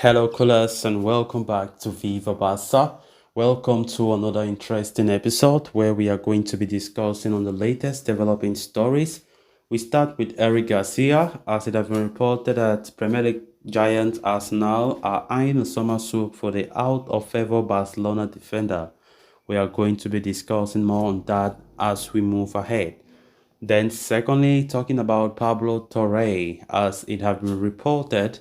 Hello, coolers, and welcome back to Viva Barca. Welcome to another interesting episode where we are going to be discussing on the latest developing stories. We start with Eric Garcia, as it has been reported that Premier League giant Arsenal are eyeing a summer soup for the out of favor Barcelona defender. We are going to be discussing more on that as we move ahead. Then, secondly, talking about Pablo Torre, as it has been reported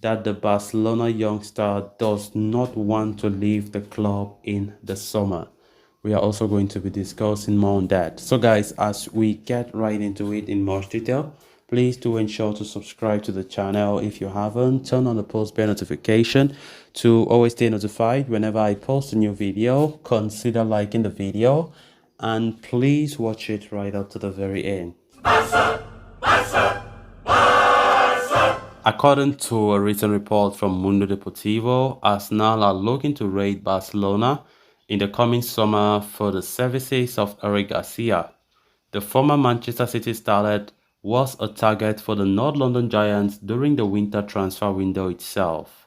that the Barcelona youngster does not want to leave the club in the summer. We are also going to be discussing more on that. So, guys, as we get right into it in much detail, please do ensure to subscribe to the channel if you haven't. Turn on the post bell notification to always stay notified whenever I post a new video. Consider liking the video and please watch it right up to the very end. According to a recent report from Mundo Deportivo, Arsenal are looking to raid Barcelona in the coming summer for the services of Eric Garcia. The former Manchester City starlet was a target for the North London Giants during the winter transfer window itself,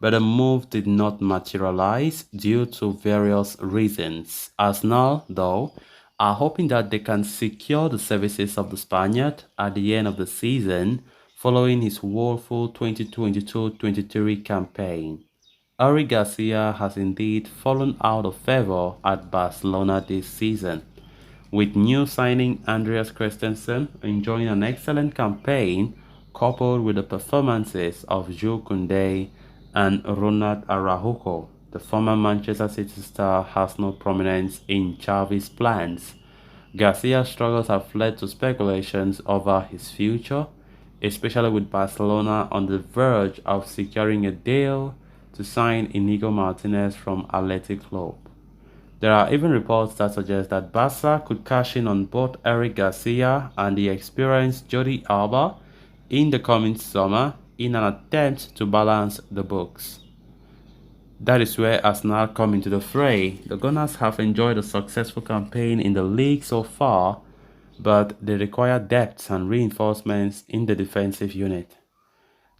but the move did not materialize due to various reasons. Arsenal, though, are hoping that they can secure the services of the Spaniard at the end of the season following his woeful 2022-23 campaign. Eric Garcia has indeed fallen out of favor at Barcelona this season, with new signing Andreas Christensen enjoying an excellent campaign coupled with the performances of Jules Koundé and Ronald Araujo. The former Manchester City star has no prominence in Xavi's plans. Garcia's struggles have led to speculations over his future, especially with Barcelona on the verge of securing a deal to sign Inigo Martinez from Athletic Club. There are even reports that suggest that Barca could cash in on both Eric Garcia and the experienced Jordi Alba in the coming summer in an attempt to balance the books. That is where Arsenal come into the fray. The Gunners have enjoyed a successful campaign in the league so far, but they require depth and reinforcements in the defensive unit.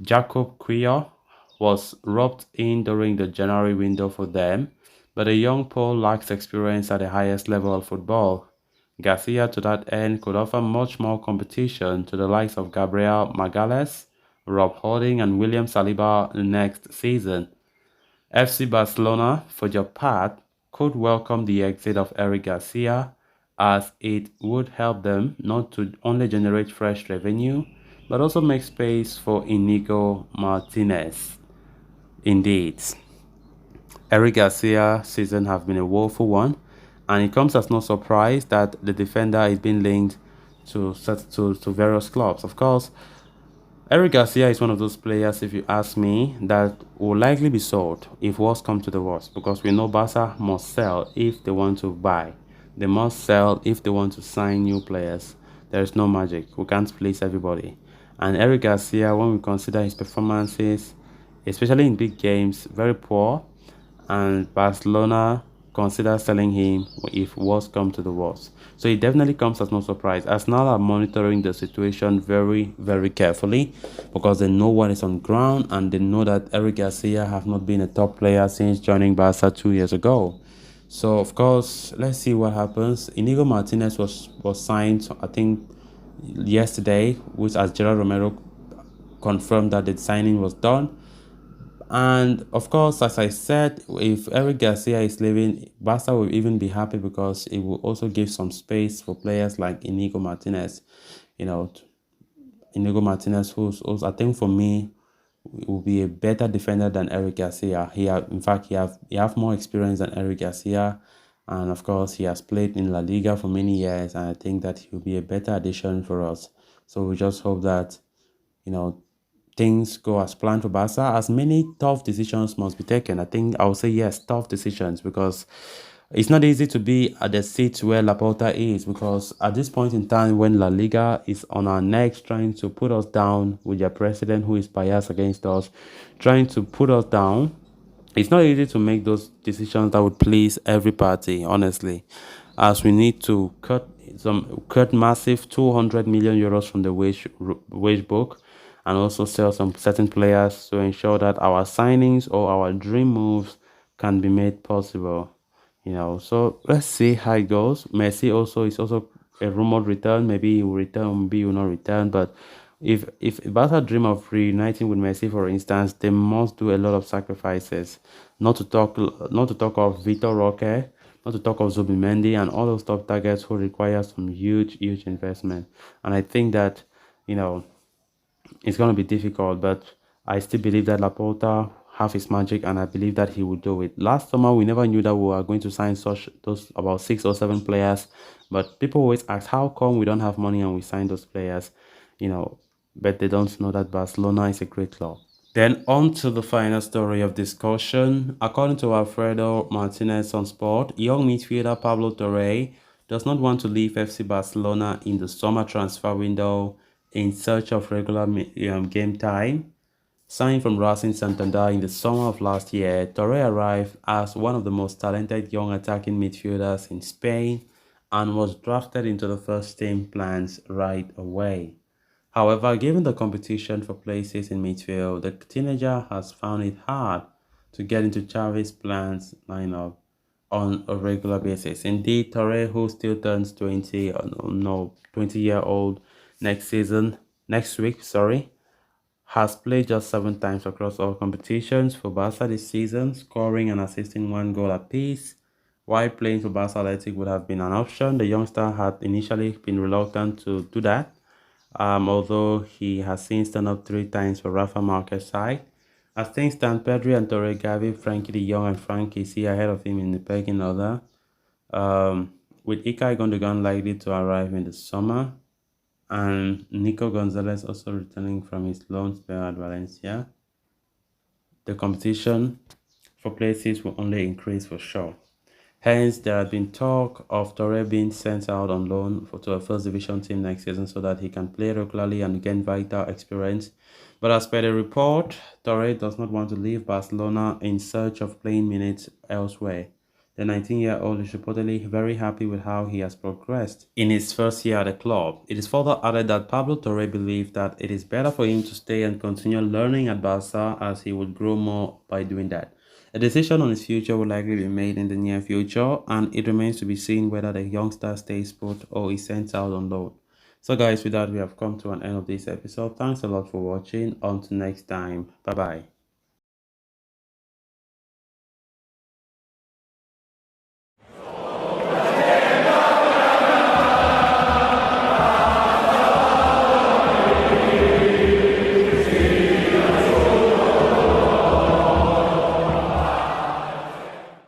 Jacob Quio was roped in during the January window for them, but the young Pole lacks experience at the highest level of football. Garcia, to that end, could offer much more competition to the likes of Gabriel Magalhaes, Rob Holding, and William Saliba next season. FC Barcelona, for their part, could welcome the exit of Eric Garcia, as it would help them not to only generate fresh revenue, but also make space for Inigo Martinez. Indeed, Eric Garcia's season have been a woeful one, and it comes as no surprise that the defender is being linked to various clubs. Of course, Eric Garcia is one of those players, if you ask me, that will likely be sold if worst comes to the worst, because we know Barca must sell if they want to buy. They must sell if they want to sign new players. There is no magic. We can't please everybody. And Eric Garcia, when we consider his performances, especially in big games, very poor, and Barcelona consider selling him if worst comes to the worst. So it definitely comes as no surprise. Arsenal are monitoring the situation very, very carefully because they know what is on ground, and they know that Eric Garcia have not been a top player since joining Barca 2 years ago. So of course, let's see what happens. Inigo Martinez was signed, I think, yesterday, which, as Gerard Romero confirmed that the signing was done. And of course, as I said, if Eric Garcia is leaving, Barca will even be happy because it will also give some space for players like Inigo Martinez. Inigo Martinez, who's also, I think for me, will be a better defender than Eric Garcia. He have more experience than Eric Garcia, and of course, he has played in La Liga for many years, and I think that he will be a better addition for us. So we just hope that, things go as planned for Barca, as many tough decisions must be taken. I think I would say yes, tough decisions, because it's not easy to be at the seat where Laporta is, because at this point in time when La Liga is on our necks trying to put us down with their president who is biased against us, trying to put us down, it's not easy to make those decisions that would please every party, honestly, as we need to cut massive 200 million euros from the wage book. and also sell some certain players to ensure that our signings or our dream moves can be made possible. So let's see how it goes. Messi also is also a rumored return. Maybe he will return, maybe he will not return. But if Barca dream of reuniting with Messi, for instance, they must do a lot of sacrifices. Not to talk of Vitor Roque, not to talk of Zubimendi and all those top targets who require some huge investment. And I think that you know it's going to be difficult, but I still believe that Laporta have his magic, and I believe that he will do it. Last summer, we never knew that we were going to sign such those about 6 or 7 players, but people always ask, how come we don't have money and we sign those players? You know, but they don't know that Barcelona is a great club. Then on to the final story of discussion. According to Alfredo Martinez on Sport, young midfielder Pablo Torre does not want to leave FC Barcelona in the summer transfer window in search of regular game time. Signed from Racing Santander in the summer of last year, Torre arrived as one of the most talented young attacking midfielders in Spain and was drafted into the first team plans right away. However, given the competition for places in midfield, the teenager has found it hard to get into Xavi's plans lineup on a regular basis. Indeed, Torre, who still turns 20, no, 20-year-old next week, sorry, has played just 7 times across all competitions for Barca this season, scoring and assisting 1 goal apiece. While playing for Barca Athletic would have been an option, the youngster had initially been reluctant to do that, although he has since turned up 3 times for Rafa Marquez side. As things stand, Pedri and Torre, Gavi, Frankie de Jong, and Frankie see ahead of him in the pecking order, with Ikai Gundogan likely to arrive in the summer, and Nico Gonzalez also returning from his loan spell at Valencia. The competition for places will only increase for sure. Hence, there had been talk of Torre being sent out on loan to a first division team next season so that he can play regularly and gain vital experience. But as per the report, Torre does not want to leave Barcelona in search of playing minutes elsewhere. The 19-year-old is reportedly very happy with how he has progressed in his first year at the club. It is further added that Pablo Torre believes that it is better for him to stay and continue learning at Barca, as he would grow more by doing that. A decision on his future will likely be made in the near future, and it remains to be seen whether the youngster stays put or is sent out on loan. So guys, with that, we have come to an end of this episode. Thanks a lot for watching. Until next time, bye bye.